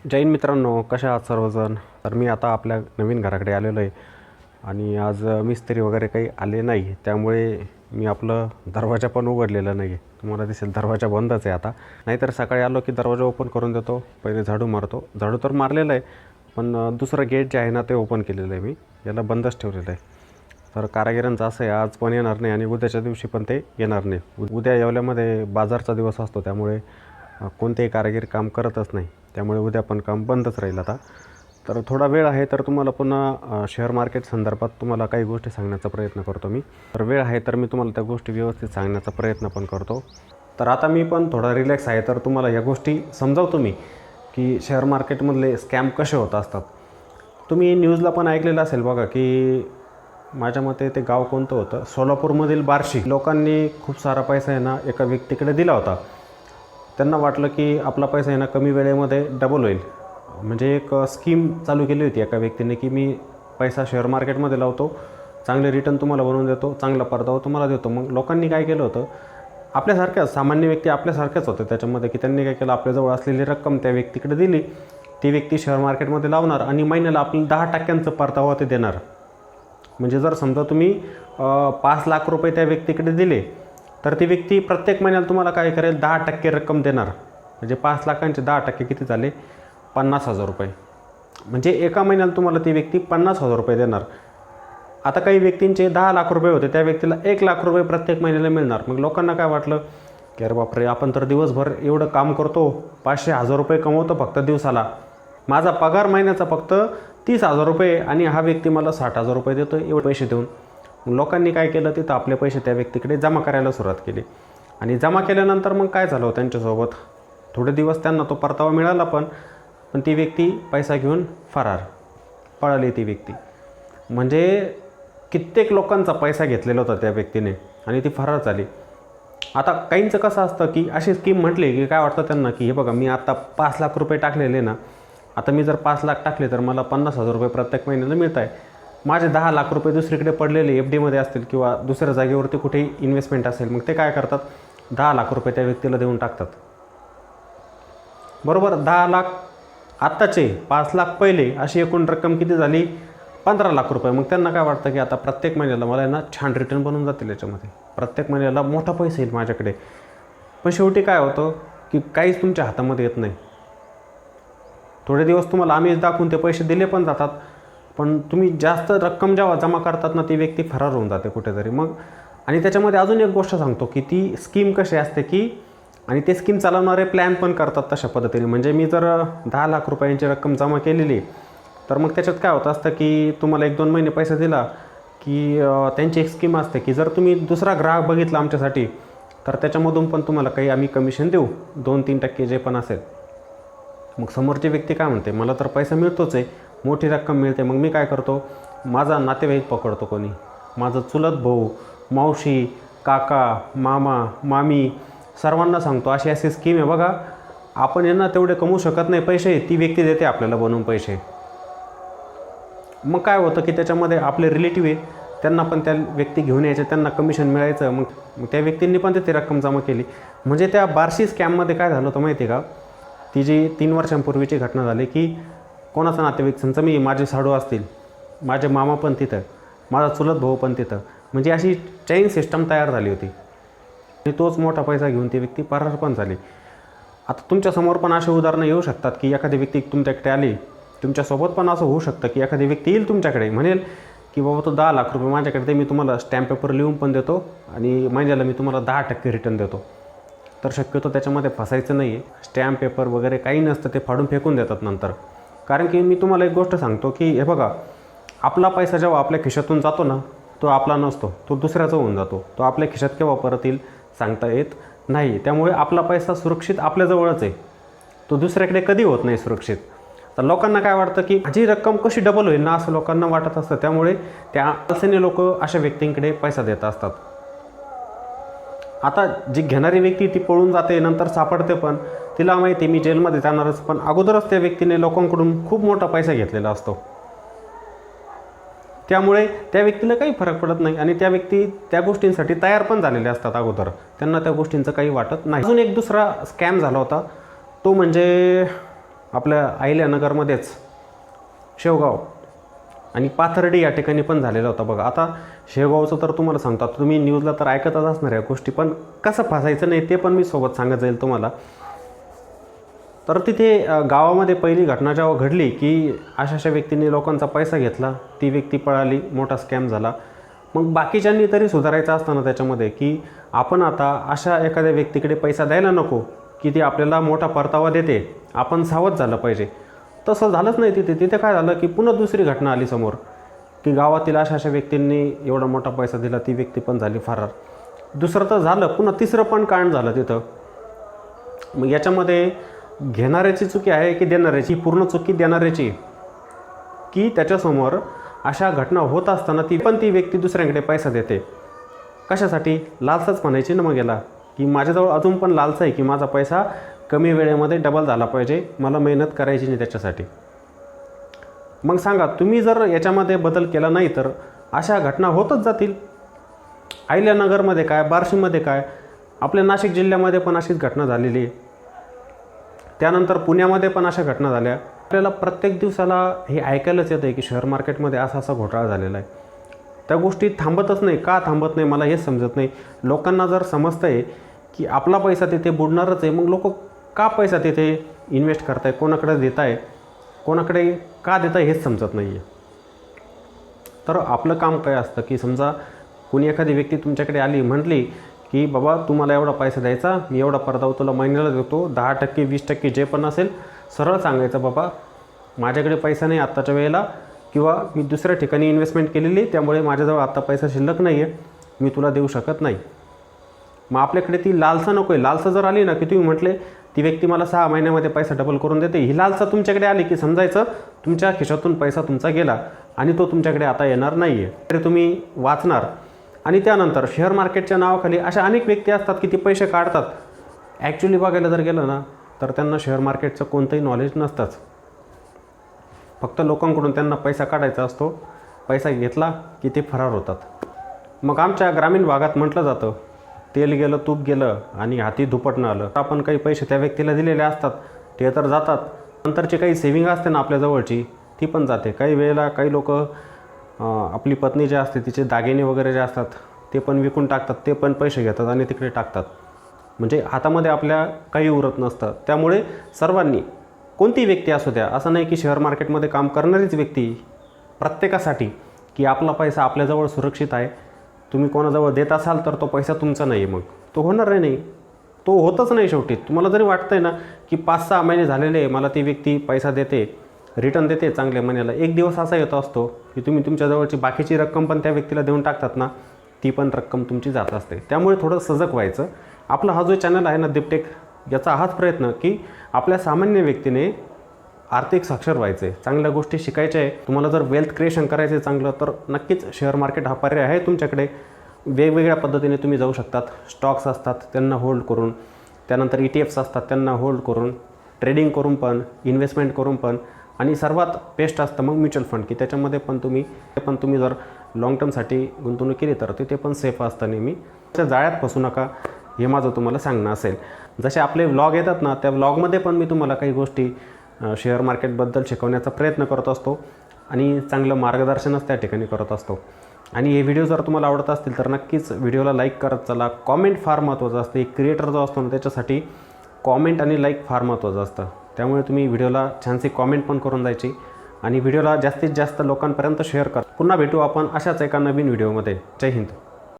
जय हिंद मित्रांनो, कशा आहात सर्वजण. तर मी आता आपल्या नवीन घराकडे आलेलो आहे आणि आज मिस्त्री वगैरे काही आले नाही, त्यामुळे मी आपलं दरवाजा पण उघडलेला नाही आहे. तुम्हाला दिसेल दरवाजा बंदच आहे आता. नाहीतर सकाळी आलो की दरवाजा ओपन करून देतो, पहिले झाडू मारतो. झाडू तर मारलेला आहे, पण दुसरं गेट जे आहे ना ते ओपन केलेलं आहे, मी याला बंदच ठेवलेलं आहे. तर कारागिरांचं असं आहे, आज पण येणार नाही आणि उद्याच्या दिवशी पण ते येणार नाही. उद्या येवल्यामध्ये बाजारचा दिवस असतो, त्यामुळे कोणतेही कारागीर काम करतच नाही, त्यामुळे उद्या पण काम बंदच राहील आता. तर थोडा वेळ आहे, तर तुम्हाला पुन्हा शेअर मार्केट संदर्भात तुम्हाला काही गोष्टी सांगण्याचा प्रयत्न करतो मी. तर वेळ आहे तर मी तुम्हाला त्या गोष्टी व्यवस्थित सांगण्याचा प्रयत्न पण करतो. तर आता मी पण थोडा रिलॅक्स आहे, तर तुम्हाला ह्या गोष्टी समजावतो मी की शेअर मार्केटमधले स्कॅम कसे होत असतात. तुम्ही न्यूजला पण ऐकलेलं असेल बघा, की माझ्या मते ते गाव कोणतं होतं, सोलापूरमधील बार्शी. लोकांनी खूप सारा पैसा आहे ना एका व्यक्तीकडे दिला होता. त्यांना वाटलं की आपला पैसा आहे ना कमी वेळेमध्ये डबल होईल. म्हणजे एक स्कीम चालू केली होती एका व्यक्तीने, की मी पैसा शेअर मार्केटमध्ये लावतो, चांगले रिटर्न तुम्हाला बनवून देतो, चांगला परतावा तुम्हाला देतो. मग लोकांनी काय केलं होतं, आपल्यासारख्याच सामान्य व्यक्ती आपल्यासारख्याच होते त्याच्यामध्ये, की त्यांनी काय केलं, आपल्याजवळ असलेली रक्कम त्या व्यक्तीकडे दिली. ती व्यक्ती शेअर मार्केटमध्ये लावणार आणि महिन्याला आपल्याला 10% परतावा ते देणार. म्हणजे जर समजा तुम्ही 5 लाख रुपये त्या व्यक्तीकडे दिले, तर ती व्यक्ती प्रत्येक महिन्याला तुम्हाला काय करेल, 10% रक्कम देणार. म्हणजे 5 लाखांचे 10% किती झाले, 50,000 रुपये. म्हणजे एका महिन्याला तुम्हाला ती व्यक्ती 50,000 रुपये देणार. आता काही व्यक्तींचे 10 लाख रुपये होते, त्या व्यक्तीला 1 लाख रुपये प्रत्येक महिन्याला मिळणार. मग लोकांना काय वाटलं, की अरे बापरे, आपण तर दिवसभर एवढं काम करतो, 500,000 रुपये कमवतो फक्त दिवसाला, माझा पगार महिन्याचा फक्त 30,000 रुपये आणि हा व्यक्ती मला 60,000 रुपये देतो एवढे पैसे देऊन. लोकांनी काय केलं, तिथं आपले पैसे त्या व्यक्तीकडे जमा करायला सुरुवात केली. आणि जमा केल्यानंतर मग काय झालं त्यांच्यासोबत, थोडे दिवस त्यांना तो परतावा मिळाला, पण ती व्यक्ती पैसा घेऊन फरार पळाली ती व्यक्ती. म्हणजे कित्येक लोकांचा पैसा घेतलेला होता त्या व्यक्तीने आणि ती फरार झाली. आता काहींचं कसं असतं, की अशी स्कीम म्हटली की काय वाटतं त्यांना, की हे बघा, मी आता 5 लाख रुपये टाकलेले ना, आता मी जर 5 लाख टाकले तर मला 50,000 रुपये प्रत्येक महिन्याला मिळत आहे. माझे 10 लाख रुपये दुसरीकडे पडलेले FDमध्ये असतील किंवा दुसऱ्या जागेवरती कुठेही इन्व्हेस्टमेंट असेल, मग ते काय करतात, 10 लाख रुपये त्या व्यक्तीला देऊन टाकतात. बरोबर, 10 लाख आत्ताचे, 5 लाख पहिले, अशी एकूण रक्कम किती झाली, 15 लाख रुपये. मग त्यांना काय वाटतं, की आता प्रत्येक महिन्याला मला ना छान रिटर्न बनवून जातील याच्यामध्ये, प्रत्येक महिन्याला मोठा पैसा येईल माझ्याकडे. पण शेवटी काय होतं, की काहीच तुमच्या हातामध्ये येत नाही. थोडे दिवस तुम्हाला आम्ही दाखवून ते पैसे दिले पण जातात, पण तुम्ही जास्त रक्कम जेव्हा जमा करतात ना, ती व्यक्ती फरार होऊन जाते कुठेतरी. मग आणि त्याच्यामध्ये अजून एक गोष्ट सांगतो, की ती स्कीम कशी असते, की आणि ते स्कीम चालवणारे प्लॅन पण करतात तशा पद्धतीने. म्हणजे मी जर 10 लाख रुपयांची रक्कम जमा केलेली, तर मग त्याच्यात काय होतं असतं, की तुम्हाला 1-2 महिने पैसा दिला की त्यांची एक स्कीम असते, की जर तुम्ही दुसरा ग्राहक बघितला आमच्यासाठी, तर त्याच्यामधून पण तुम्हाला काही आम्ही कमिशन देऊ, 2-3% जे पण असेल. मग समोरची व्यक्ती काय म्हणते, मला तर पैसा मिळतोच आहे, मोठी रक्कम मिळते, मग मी काय करतो, माझा नातेवाईक पकडतो, कोणी माझं चुलत भाऊ, मावशी, काका, मामा, मामी, सर्वांना सांगतो अशी अशी स्कीम आहे बघा, आपण यांना तेवढे कमवू शकत नाही पैसे, ती व्यक्ती देते आपल्याला बनवून पैसे. मग काय होतं, की त्याच्यामध्ये आपले रिलेटिव्ह आहे, त्यांना पण त्या व्यक्ती घेऊन यायचे, त्यांना कमिशन मिळायचं. मग त्या व्यक्तींनी पण ते रक्कम जमा केली. म्हणजे त्या बार्शी स्कॅममध्ये काय झालं होतं माहिती आहे का, ती जी 3 वर्षांपूर्वीची घटना झाली, की कोणाचा नातेवाईक, समजा मी, माझे साडू असतील, माझे मामा पण तिथं, माझा चुलत भाऊ पण तिथं, म्हणजे अशी चैन सिस्टम तयार झाली होती. आणि तोच मोठा पैसा घेऊन ती व्यक्ती फरार पण झाली. आता तुमच्यासमोर पण अशी उदाहरणं येऊ शकतात, की एखादी व्यक्ती तुमच्याकडे आली, तुमच्यासोबत पण असं होऊ शकतं, की एखादी व्यक्ती येईल तुमच्याकडे, म्हणेल की बाबा तो 10 लाख रुपये माझ्याकडे दे, मी तुम्हाला स्टॅम्प पेपर लिहून पण देतो आणि महिन्याला मी तुम्हाला 10% रिटर्न देतो. तर शक्यतो त्याच्यामध्ये फसायचं नाही आहे. स्टॅम्प पेपर वगैरे काही नसतं, ते फाडून फेकून देतात नंतर. कारण की मी तुम्हाला एक गोष्ट सांगतो, की हे बघा, आपला पैसा जेव्हा आपल्या खिशातून जातो ना, तो आपला नसतो, तो दुसऱ्याचा होऊन जातो. तो आपल्या खिशात केव्हा परत येईल सांगता येत नाही. त्यामुळे आपला पैसा सुरक्षित आपल्याजवळच आहे, तो दुसऱ्याकडे कधी होत नाही सुरक्षित. तर लोकांना काय वाटतं, की माझी रक्कम कशी डबल होईल ना, असं लोकांना वाटत असतं. त्यामुळे त्या आलसेने लोक अशा व्यक्तींकडे पैसा देत असतात. आता जी घेणारी व्यक्ती ती पळून जाते, नंतर सापडते, पण तिला माहिती आहे मी जेलमध्ये जाणारच, पण अगोदरच त्या व्यक्तीने लोकांकडून खूप मोठा पैसा घेतलेला असतो. त्यामुळे त्या व्यक्तीला काही फरक पडत नाही आणि त्या व्यक्ती त्या गोष्टींसाठी तयार पण झालेले असतात अगोदर, त्यांना त्या गोष्टींचं काही वाटत नाही. अजून एक दुसरा स्कॅम झाला होता, तो म्हणजे आपल्या अहिल्यानगरमध्येच शेवगाव आणि पाथर्डी या ठिकाणी पण झालेला होता बघा. आता शेवगावचं तर तुम्हाला सांगता, तुम्ही न्यूजला तर ऐकतच असणार या गोष्टी, पण कसं फसायचं नाही ते पण मी सोबत सांगत जाईल तुम्हाला. तर तिथे गावामध्ये पहिली घटना जेव्हा घडली की अशा व्यक्तीने लोकांचा पैसा घेतला, ती व्यक्ती पळाली, मोठा स्कॅम झाला. मग बाकीच्यांनी तरी सुधारायचं असताना त्याच्यामध्ये की आपण आता अशा एखाद्या व्यक्तीकडे पैसा द्यायला नको की ती आपल्याला मोठा परतावा देते, आपण सावध झालं पाहिजे. तसं झालंच नाही तिथे काय झालं की पुन्हा दुसरी घटना आली समोर की गावातील अशा व्यक्तींनी एवढा मोठा पैसा दिला, ती व्यक्ती पण झाली फरार. दुसरं तर झालं, पुन्हा तिसरं पण कांड झालं तिथं. मग याच्यामध्ये घेणाऱ्याची चुकी आहे की देणाऱ्याची? पूर्ण चुकी देणाऱ्याची, की त्याच्यासमोर अशा घटना होत असताना ती व्यक्ती दुसऱ्यांकडे पैसा देते. कशासाठी? लालसाच म्हणायची ना मग याला, की माझ्याजवळ अजून पण लालसा आहे की माझा पैसा कमी वेळेमध्ये डबल झाला पाहिजे, मला मेहनत करायची नाही त्याच्यासाठी. मग सांगा, तुम्ही जर याच्यामध्ये बदल केला नाही तर अशा घटना होतच जातील. अहिल्यानगरमध्ये काय, बार्शीमध्ये काय, आपल्या नाशिक जिल्ह्यामध्ये पण अशीच घटना झालेली आहे. त्यानंतर पुण्यामध्ये पण अशा घटना झाल्या. आपल्याला प्रत्येक दिवसाला हे ऐकायलाच येतं आहे की शेअर मार्केटमध्ये असा घोटाळा झालेला आहे. त्या गोष्टी थांबतच नाही. का थांबत नाही मला हेच समजत नाही. लोकांना जर समजतं आहे की आपला पैसा तिथे बुडणारच आहे, मग लोक का पैसा तिथे इन्व्हेस्ट करताय, कोणाकडे देत आहे, कोणाकडे का देत आहे हेच समजत नाही आहे. तर आपलं काम काय असतं की समजा कोणी एखादी व्यक्ती तुमच्याकडे आली, म्हटली की बाबा तुम्हाला एवढा पैसा द्यायचा, मी एवढा परतावा तुला महिन्याला देतो, 10% 20% जे पण असेल सरळ सांगायचं, बाबा माझ्याकडे पैसा नाही आत्ताच्या वेळेला, किंवा मी दुसऱ्या ठिकाणी इन्व्हेस्टमेंट केलेली त्यामुळे माझ्याजवळ आत्ता पैसा शिल्लक नाही आहे, मी तुला देऊ शकत नाही. मग आपल्याकडे ती लालसा नको आहे. लालसा जर आली ना की तुम्ही म्हटले ती व्यक्ती मला 6 महिन्यामध्ये पैसा डबल करून देते, ही लालसा तुमच्याकडे आली की समजायचं तुमच्या खिशातून पैसा तुमचा गेला आणि तो तुमच्याकडे आता येणार नाही आहे. तरी तुम्ही वाचणार. आणि त्यानंतर शेअर मार्केटच्या नावाखाली अशा अनेक व्यक्ती असतात की ते पैसे काढतात. ॲक्च्युली बघायला जर गेलं ना तर त्यांना शेअर मार्केटचं कोणतंही नॉलेज नसतंच. फक्त लोकांकडून त्यांना पैसा काढायचा असतो, पैसा घेतला की ते फरार होतात. मग आमच्या ग्रामीण भागात म्हटलं जातं, तेल गेलं तूप गेलं आणि हाती दुपटणं आलं. आपण काही पैसे त्या व्यक्तीला दिलेले असतात, ते तर जातात. नंतरची काही सेविंग असते ना आपल्याजवळची, ती पण जाते. काही वेळेला काही लोक आपली पत्नी जे असते तिचे दागिने वगैरे जे असतात ते पण विकून टाकतात, ते पण पैसे घेतात आणि तिकडे टाकतात. म्हणजे हातामध्ये आपल्या काही उरत नसतं. त्यामुळे सर्वांनी, कोणती व्यक्ती असू द्या, असं नाही की शेअर मार्केटमध्ये काम करणारीच व्यक्ती, प्रत्येकासाठी की आपला पैसा आपल्याजवळ सुरक्षित आहे. तुम्ही कोणाजवळ देत असाल तर तो पैसा तुमचा नाही, मग तो होणार नाही, तो होतच नाही. शेवटी तुम्हाला जरी वाटतं आहे ना की 5-6 महिने झालेले मला ती व्यक्ती पैसा देते, रिटर्न देते चांगल्या महिन्याला, एक दिवस असा येतो असतो की तुम्ही तुमच्याजवळची बाकीची रक्कम पण त्या व्यक्तीला देऊन टाकतात ना, ती पण रक्कम तुमची जात असते. त्यामुळे थोडं सजग व्हायचं. आपला हा जो चॅनल आहे ना दीपटेक, याचा हाच प्रयत्न की आपल्या सामान्य व्यक्तीने आर्थिक साक्षर व्हायचं आहे, चांगल्या गोष्टी शिकायच्या आहे. तुम्हाला जर वेल्थ क्रिएशन करायचं आहे चांगलं, तर नक्कीच शेअर मार्केट हा पर्याय आहे तुमच्याकडे. वेगवेगळ्या पद्धतीने तुम्ही जाऊ शकतात. स्टॉक्स असतात त्यांना होल्ड करून, त्यानंतर ETFs असतात त्यांना होल्ड करून, ट्रेडिंग करून पण, इन्व्हेस्टमेंट करून पण, आणि सर्वात बेस्ट असतं मग म्युच्युअल फंड, की त्याच्यामध्ये पण तुम्ही जर लाँग टर्मसाठी गुंतवणूक केली तर ते पण सेफ असतं. नेहमी त्या जाळ्यात फसू नका, हे माझं तुम्हाला सांगणं असेल. जसे आपले व्लॉग येतात ना, त्या व्लॉगमध्ये पण मी तुम्हाला काही गोष्टी शेअर मार्केटबद्दल शिकवण्याचा प्रयत्न करत असतो आणि चांगलं मार्गदर्शनच त्या ठिकाणी करत असतो. आणि हे व्हिडिओ जर तुम्हाला आवडत असतील तर नक्कीच व्हिडिओला लाईक करत चला. कॉमेंट फार महत्त्वाचं असतं. एक क्रिएटर जो असतो ना त्याच्यासाठी कॉमेंट आणि लाईक फार महत्त्वाचं असतं. त्यामुळे तुम्ही व्हिडिओला छानशी कॉमेंट पण करून जायची आणि व्हिडिओला जास्तीत जास्त लोकांपर्यंत शेअर करा. पुन्हा भेटू आपण अशाच एका नवीन व्हिडिओमध्ये. जय हिंद.